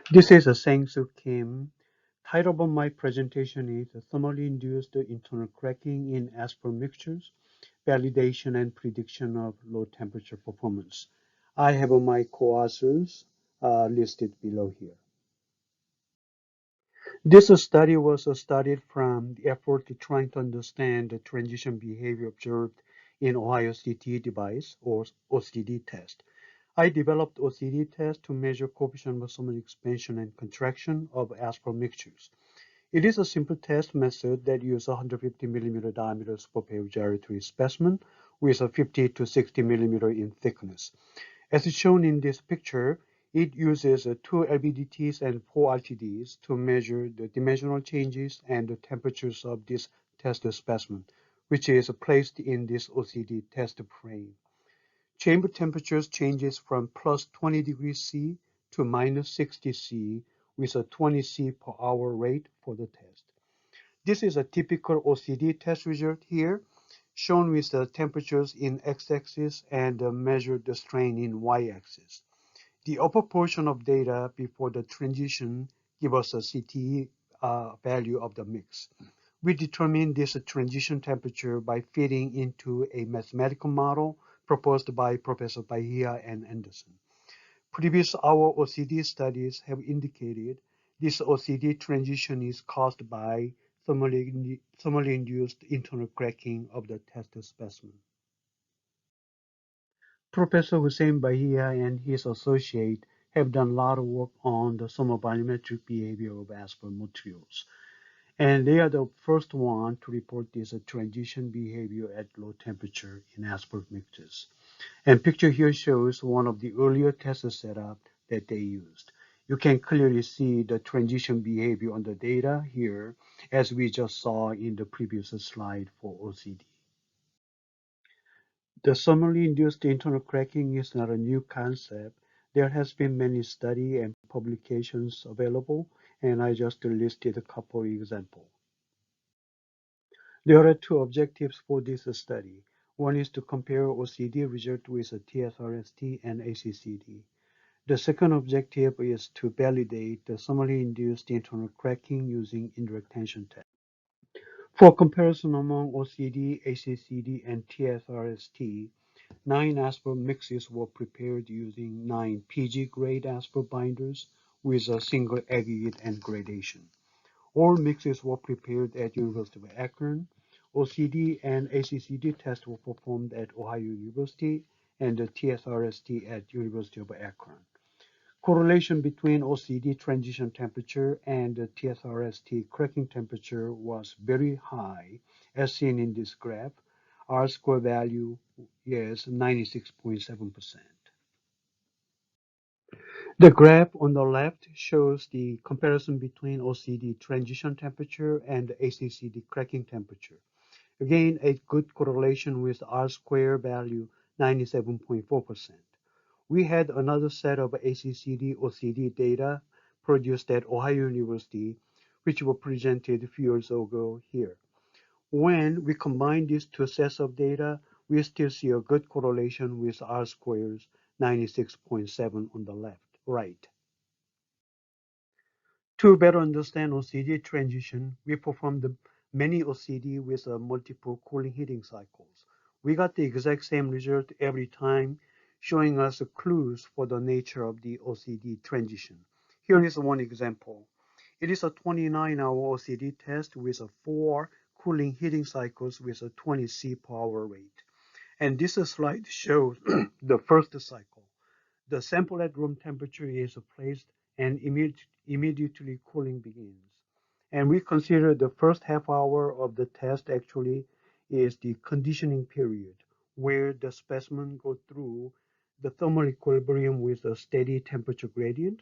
This is Sang-Soo Kim. Title of my presentation is Thermally Induced Internal Cracking in Asphalt Mixtures, Validation and Prediction of Low Temperature Performance. I have my co-authors listed below here. This study was studied from the effort to trying to understand the transition behavior observed in Ohio CTE Device or OCD test. I developed OCD test to measure coefficient of thermal expansion and contraction of asphalt mixtures. It is a simple test method that uses 150 millimeter diameter superpave gyratory specimen with a 50 to 60 millimeter in thickness. As shown in this picture, it uses two LVDTs and four RTDs to measure the dimensional changes and the temperatures of this test specimen, which is placed in this OCD test frame. Chamber temperatures changes from plus 20 degrees C to minus 60 C with a 20 C per hour rate for the test. This is a typical OCD test result here, shown with the temperatures in x-axis and measured strain in y-axis. The upper portion of data before the transition give us a CTE value of the mix. We determine this transition temperature by fitting into a mathematical model proposed by Professor Bahia and Anderson. Previous our OCD studies have indicated this OCD transition is caused by thermally induced internal cracking of the test specimen. Professor Hussein Bahia and his associate have done a lot of work on the thermovolumetric behavior of asphalt materials. And they are the first one to report this transition behavior at low temperature in asphalt mixtures. And picture here shows one of the earlier test setup that they used. You can clearly see the transition behavior on the data here, as we just saw in the previous slide for OCD. The thermally induced internal cracking is not a new concept. There has been many studies and publications available, and I just listed a couple examples. There are two objectives for this study. One is to compare OCD result with a TSRST and ACCD. The second objective is to validate the thermally induced internal cracking using indirect tension test. For comparison among OCD, ACCD, and TSRST, 9 asphalt mixes were prepared using 9 PG grade asphalt binders with a single aggregate and gradation. All mixes were prepared at University of Akron. OCD and ACCD tests were performed at Ohio University and the TSRST at University of Akron. Correlation between OCD transition temperature and the TSRST cracking temperature was very high, as seen in this graph. R-square value is 96.7%. The graph on the left shows the comparison between OCD transition temperature and ACCD cracking temperature. Again, a good correlation with R-square value 97.4%. We had another set of ACCD OCD data produced at Ohio University, which were presented a few years ago here. When we combine these two sets of data, we still see a good correlation with R squares 96.7 on the right. To better understand OCD transition, we performed many OCD with multiple cooling heating cycles. We got the exact same result every time, showing us clues for the nature of the OCD transition. Here is one example. It is a 29-hour OCD test with 4 cooling heating cycles with a 20 C per hour rate. And this slide shows the first cycle. The sample at room temperature is placed and immediately cooling begins. And we consider the first half hour of the test actually is the conditioning period, where the specimen goes through the thermal equilibrium with a steady temperature gradient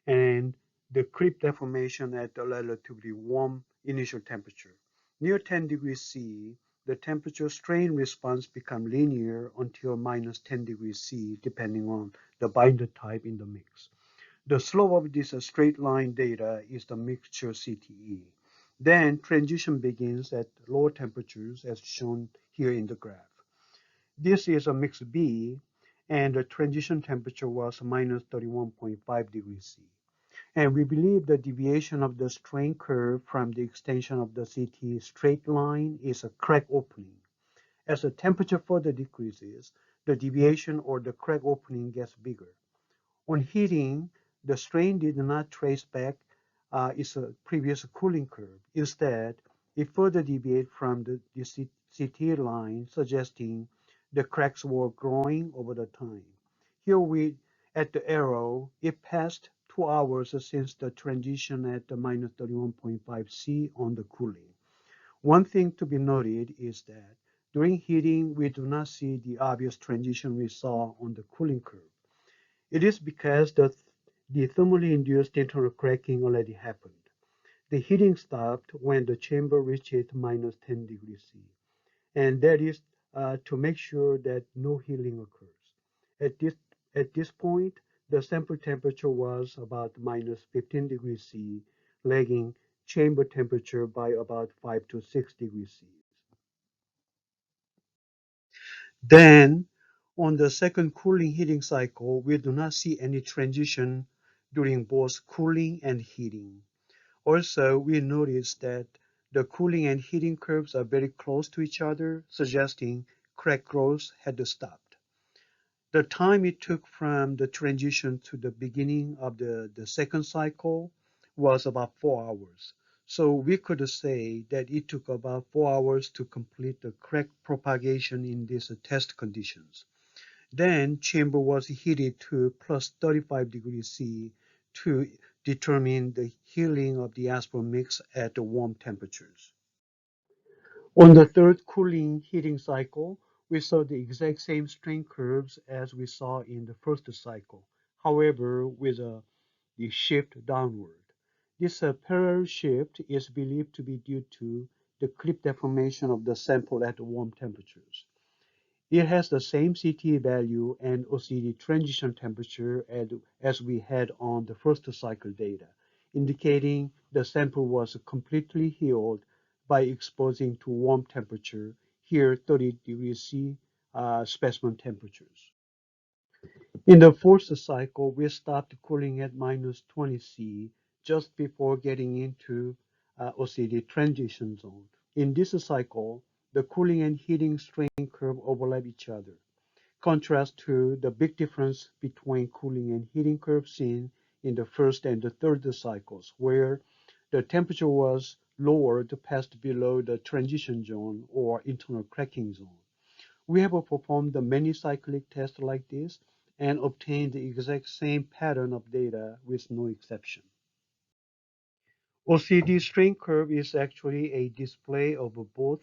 and the creep deformation at a relatively warm initial temperature. Near 10 degrees C, the temperature strain response becomes linear until minus 10 degrees C, depending on the binder type in the mix. The slope of this straight line data is the mixture CTE. Then transition begins at lower temperatures as shown here in the graph. This is a mix B, and the transition temperature was minus 31.5 degrees C. And we believe the deviation of the strain curve from the extension of the CT straight line is a crack opening. As the temperature further decreases, the deviation or the crack opening gets bigger. On heating, the strain did not trace back its previous cooling curve. Instead, it further deviated from the CT line, suggesting the cracks were growing over the time. Here we, at the arrow, it passed 2 hours since the transition at the minus 31.5 C on the cooling. One thing to be noted is that during heating, we do not see the obvious transition we saw on the cooling curve. It is because the thermally induced internal cracking already happened. The heating stopped when the chamber reached minus 10 degrees C, and that is to make sure that no healing occurs. At this, at this point, the sample temperature was about minus 15 degrees C, lagging chamber temperature by about 5 to 6 degrees C. Then, on the second cooling heating cycle, we do not see any transition during both cooling and heating. Also, we notice that the cooling and heating curves are very close to each other, suggesting crack growth had stopped. The time it took from the transition to the beginning of the second cycle was about 4 hours. So we could say that it took about 4 hours to complete the crack propagation in these test conditions. Then chamber was heated to plus 35 degrees C to determine the healing of the asphalt mix at the warm temperatures. On the third cooling heating cycle, we saw the exact same strain curves as we saw in the first cycle, however, with the shift downward. This parallel shift is believed to be due to the clip deformation of the sample at warm temperatures. It has the same CTE value and OCD transition temperature as we had on the first cycle data, indicating the sample was completely healed by exposing to warm temperature, here 30 degrees C specimen temperatures. In the fourth cycle, we stopped cooling at minus 20 C just before getting into OCD transition zone. In this cycle, the cooling and heating strain curve overlap each other. Contrast to the big difference between cooling and heating curves seen in the first and the third cycles, where the temperature was lowered past below the transition zone or internal cracking zone. We have performed many cyclic tests like this and obtained the exact same pattern of data with no exception. OCD strain curve is actually a display of both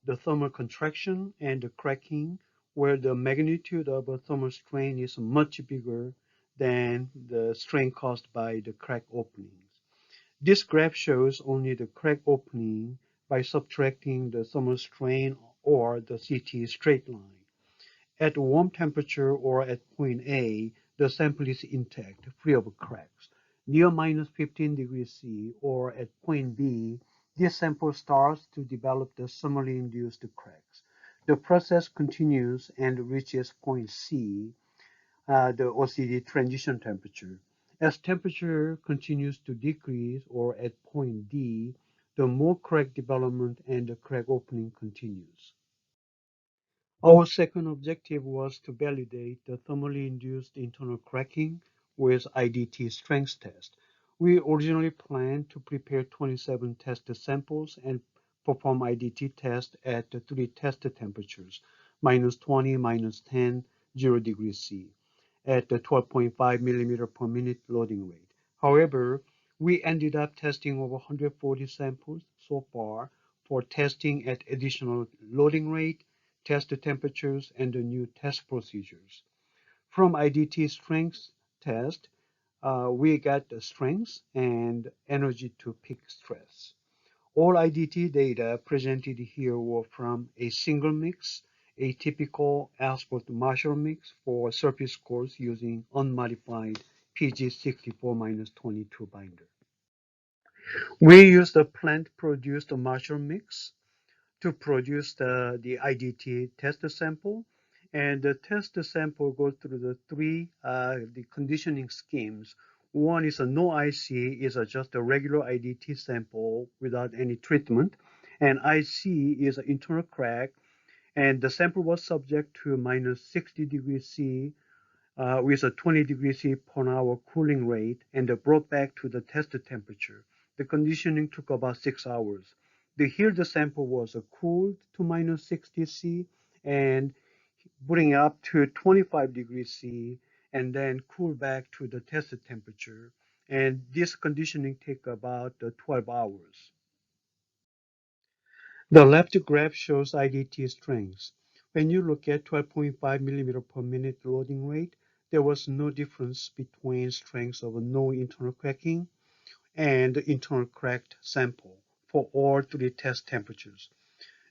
the thermal contraction and the cracking, where the magnitude of a thermal strain is much bigger than the strain caused by the crack openings. This graph shows only the crack opening by subtracting the thermal strain or the CT straight line. At warm temperature or at point A, the sample is intact, free of cracks. Near minus 15 degrees C or at point B, this sample starts to develop the thermally induced cracks. The process continues and reaches point C, the OCD transition temperature. As temperature continues to decrease or at point D, the more crack development and the crack opening continues. Our second objective was to validate the thermally induced internal cracking with IDT strength test. We originally planned to prepare 27 test samples and perform IDT test at the three test temperatures, minus 20, minus 10, 0 degrees C, at the 12.5 millimeter per minute loading rate. However, we ended up testing over 140 samples so far for testing at additional loading rate, test temperatures, and the new test procedures. From IDT strength test, we got the strength and energy to peak stress. All IDT data presented here were from a single mix, a typical asphalt marshal mix for surface cores using unmodified PG64-22 binder. We used a plant-produced marshal mix to produce the IDT test sample. And the test sample goes through the three the conditioning schemes. One is a no IC, is just a regular IDT sample without any treatment, and IC is an internal crack, and the sample was subject to minus 60 degrees C with a 20 degrees C per hour cooling rate and brought back to the tested temperature. The conditioning took about 6 hours. Here the sample was cooled to minus 60 C and bring it up to 25 degrees C and then cool back to the tested temperature. And this conditioning take about 12 hours. The left graph shows IDT strengths. When you look at 12.5 millimeter per minute loading rate, there was no difference between strengths of no internal cracking and internal cracked sample for all three test temperatures.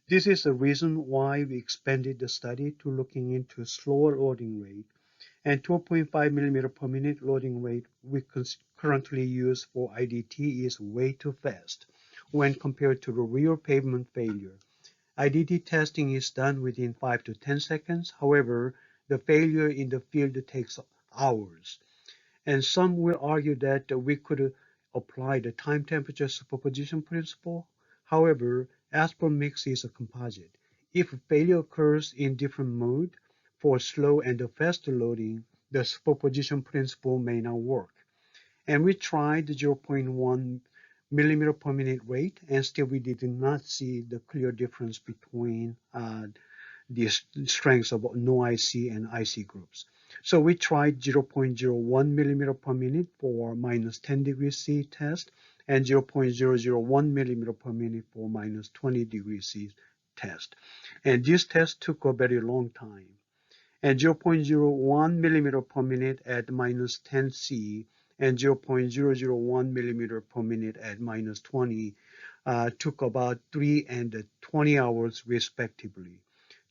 This is the reason why we expanded the study to looking into slower loading rate, and 12.5 millimeter per minute loading rate we currently use for IDT is way too fast when compared to the real pavement failure. IDT testing is done within 5 to 10 seconds. However, the failure in the field takes hours. And some will argue that we could apply the time temperature superposition principle. However, asphalt mix is a composite. If failure occurs in different mode for slow and fast loading, the superposition principle may not work. And we tried the 0.1 millimeter per minute rate, and still we did not see the clear difference between the strengths of no IC and IC groups. So we tried 0.01 millimeter per minute for minus 10 degrees C test and 0.001 millimeter per minute for minus 20 degrees C test. And this test took a very long time. And 0.01 millimeter per minute at minus 10 C and 0.001 millimeter per minute at minus 20 took about 3 and 20 hours respectively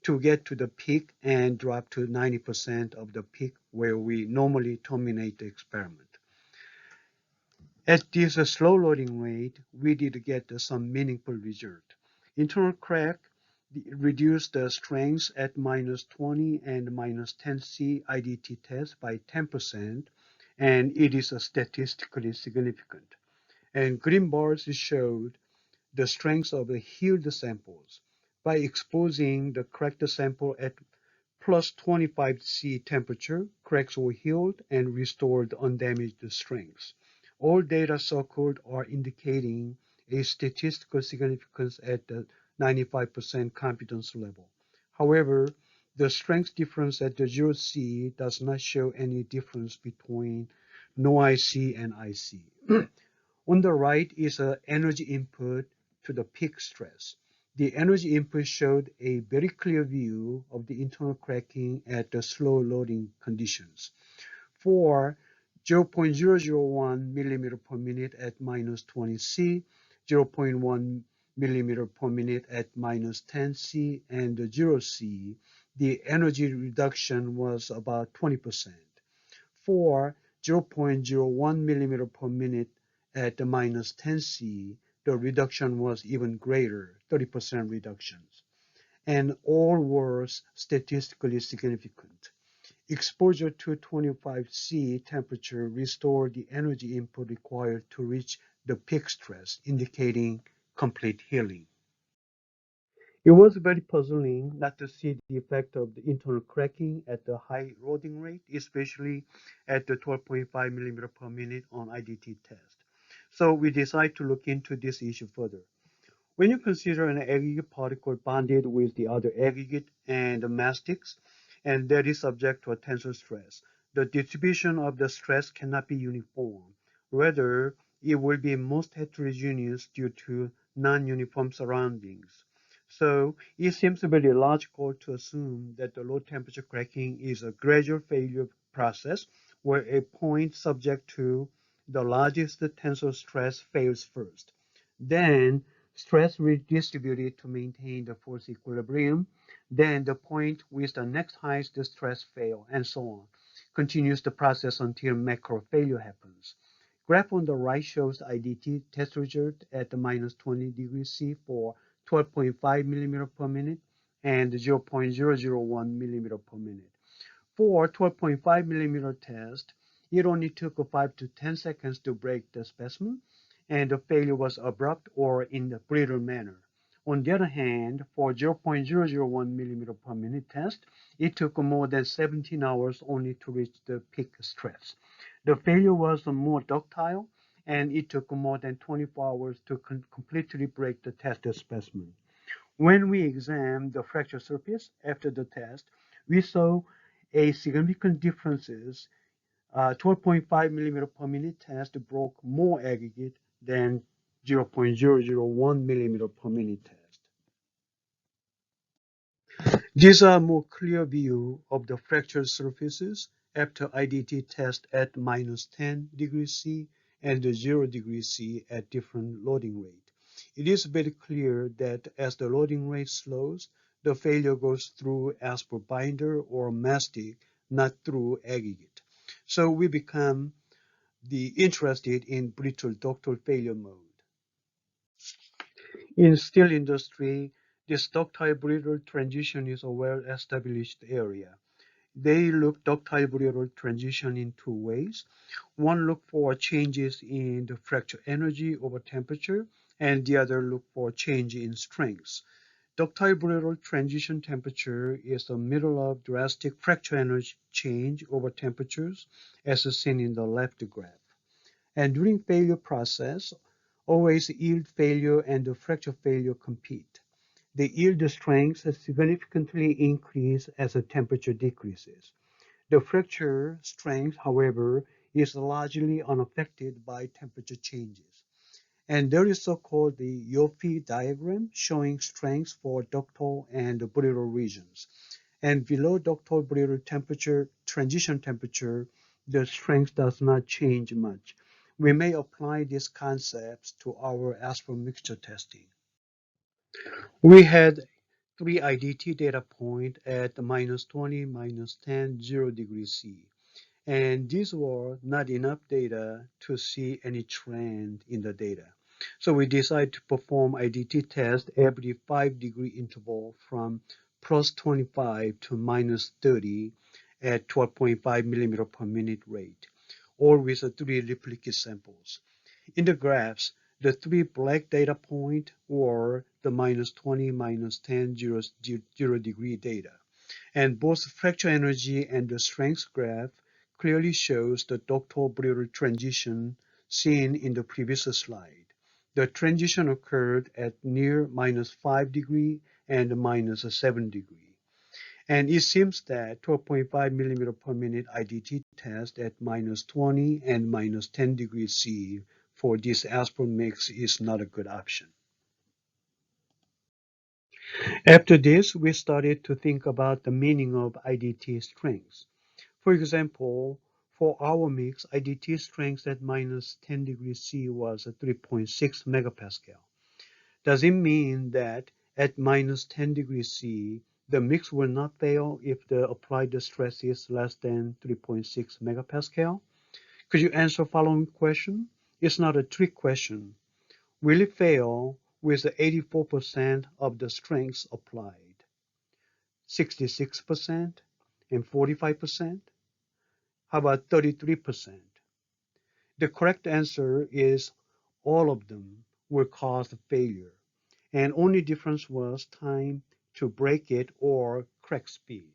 to get to the peak and drop to 90% of the peak where we normally terminate the experiment. At this slow loading rate, we did get some meaningful result. Internal crack reduced the strength at minus 20 and minus 10 C IDT test by 10%, and it is statistically significant. And green bars showed the strength of the healed samples. By exposing the cracked sample at plus 25 C temperature, cracks were healed and restored undamaged strengths. All data circled are indicating a statistical significance at the 95% confidence level. However, the strength difference at the 0C does not show any difference between no IC and IC. On the right is an energy input to the peak stress. The energy input showed a very clear view of the internal cracking at the slow loading conditions. For 0.001 millimeter per minute at minus 20 C, 0.1 millimeter per minute at minus 10 C, and 0 C, the energy reduction was about 20%. For 0.01 millimeter per minute at the minus 10 C, the reduction was even greater, 30% reductions, and all were statistically significant. Exposure to 25 C temperature restored the energy input required to reach the peak stress, indicating complete healing. It was very puzzling not to see the effect of the internal cracking at the high loading rate, especially at the 12.5 millimeter per minute on IDT test. So we decided to look into this issue further. When you consider an aggregate particle bonded with the other aggregate and the mastics, and that is subject to a tensile stress, the distribution of the stress cannot be uniform. Rather, it will be most heterogeneous due to non-uniform surroundings. So it seems very logical to assume that the low temperature cracking is a gradual failure process where a point subject to the largest tensile stress fails first. Then stress redistributed to maintain the force equilibrium. Then the point with the next highest stress fail, and so on. Continues the process until macro failure happens. Graph on the right shows IDT test result at the minus 20 degrees C for 12.5 millimeter per minute and 0.001 millimeter per minute. For 12.5 millimeter test, It only took 5 to 10 seconds to break the specimen, and the failure was abrupt or in a brittle manner. On the other hand, for 0.001 millimeter per minute test, it took more than 17 hours only to reach the peak stress. The failure was more ductile, and it took more than 24 hours to completely break the tested specimen. When we examined the fracture surface after the test, we saw a significant differences. 12.5 millimeter per minute test broke more aggregate than 0.001 millimeter per minute test. These are more clear view of the fractured surfaces after IDT test at minus 10 degrees C and 0 degrees C at different loading rate. It is very clear that as the loading rate slows, the failure goes through asphalt binder or mastic, not through aggregate. So we become interested in brittle ductile failure mode. In steel industry, this ductile brittle transition is a well-established area. They look ductile brittle transition in two ways. One look for changes in the fracture energy over temperature, and the other look for change in strength. Ductile brittle transition temperature is the middle of drastic fracture energy change over temperatures, as seen in the left graph. And during failure process, always yield failure and the fracture failure compete. The yield strength significantly increase as the temperature decreases. The fracture strength, however, is largely unaffected by temperature changes. And there is so-called the Yoffie diagram showing strengths for ductile and brittle regions. And below ductile brittle temperature, transition temperature, the strength does not change much. We may apply these concepts to our asphalt mixture testing. We had 3 IDT data point at minus 20, minus 10, 0 degrees C. And these were not enough data to see any trend in the data. So we decided to perform IDT test every 5-degree interval from plus 25 to minus 30 at 12.5 millimeter per minute rate, or with 3 replicate samples. In the graphs, the 3 black data point were the minus 20, minus 10, 0 degree data. And both fracture energy and the strength graph clearly shows the ductile brittle transition seen in the previous slide. The transition occurred at near minus 5 degree and minus 7 degree. And it seems that 12.5 millimeter per minute IDT test at minus 20 and minus 10 degrees C for this asphalt mix is not a good option. After this, we started to think about the meaning of IDT strengths. For example, for our mix, IDT strength at minus 10 degrees C was 3.6 megapascal. Does it mean that at minus 10 degrees C, the mix will not fail if the applied stress is less than 3.6 megapascal? Could you answer following question? It's not a trick question. Will it fail with 84% of the strength applied, 66%, and 45%? How about 33%? The correct answer is all of them will cause failure, and only difference was time to break it or crack speed.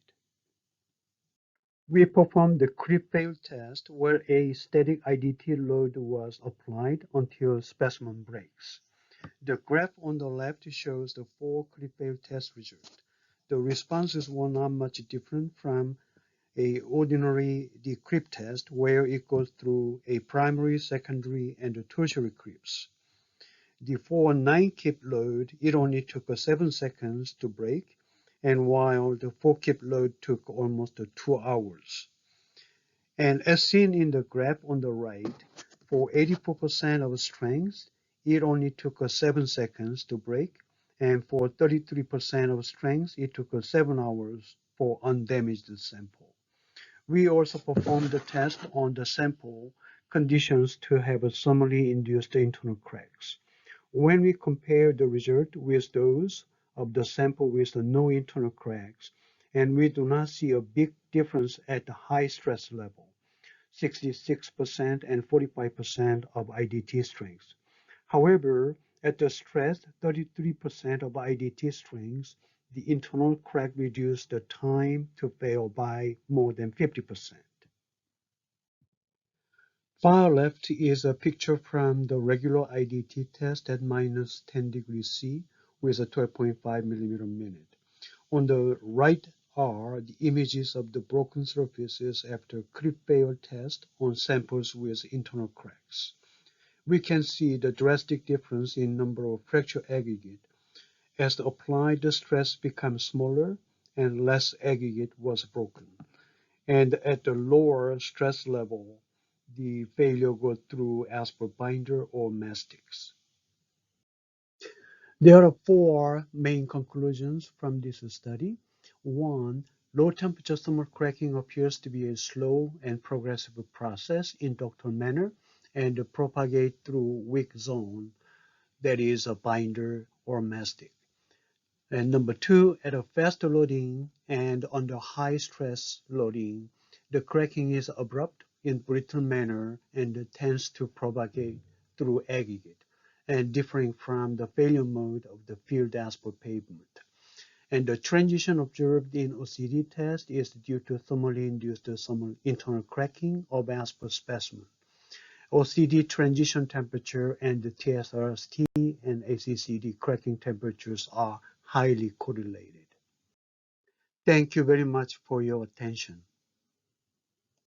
We performed the creep fail test where a static IDT load was applied until specimen breaks. The graph on the left shows the 4 creep fail test results. The responses were not much different from a ordinary decrypt test where it goes through a primary, secondary, and a tertiary creeps. The for 9 kip load, it only took 7 seconds to break, and while the 4 kip load took almost 2 hours. And as seen in the graph on the right, for 84% of strength, it only took 7 seconds to break, and for 33% of strength, it took 7 hours for undamaged sample. We also performed the test on the sample conditions to have a thermally induced internal cracks. When we compare the result with those of the sample with no internal cracks, and we do not see a big difference at the high stress level. 66% and 45% of IDT strengths. However, at the stress 33% of IDT strengths, the internal crack reduced the time to fail by more than 50%. Far left is a picture from the regular IDT test at minus 10 degrees C with a 12.5 millimeter minute. On the right are the images of the broken surfaces after clip fail test on samples with internal cracks. We can see the drastic difference in number of fracture aggregate. As the applied stress becomes smaller and less aggregate was broken. And at the lower stress level, the failure goes through asphalt binder or mastics. There are four main conclusions from this study. One, low temperature thermal cracking appears to be a slow and progressive process in ductile manner and propagate through weak zone, that is a binder or mastic. And number two, at a fast loading and under high stress loading, the cracking is abrupt in brittle manner and tends to propagate through aggregate, and differing from the failure mode of the field asphalt pavement. And the transition observed in OCD test is due to thermally induced thermal internal cracking of asphalt specimen. OCD transition temperature and the TSRST and ACCD cracking temperatures are highly correlated. Thank you very much for your attention.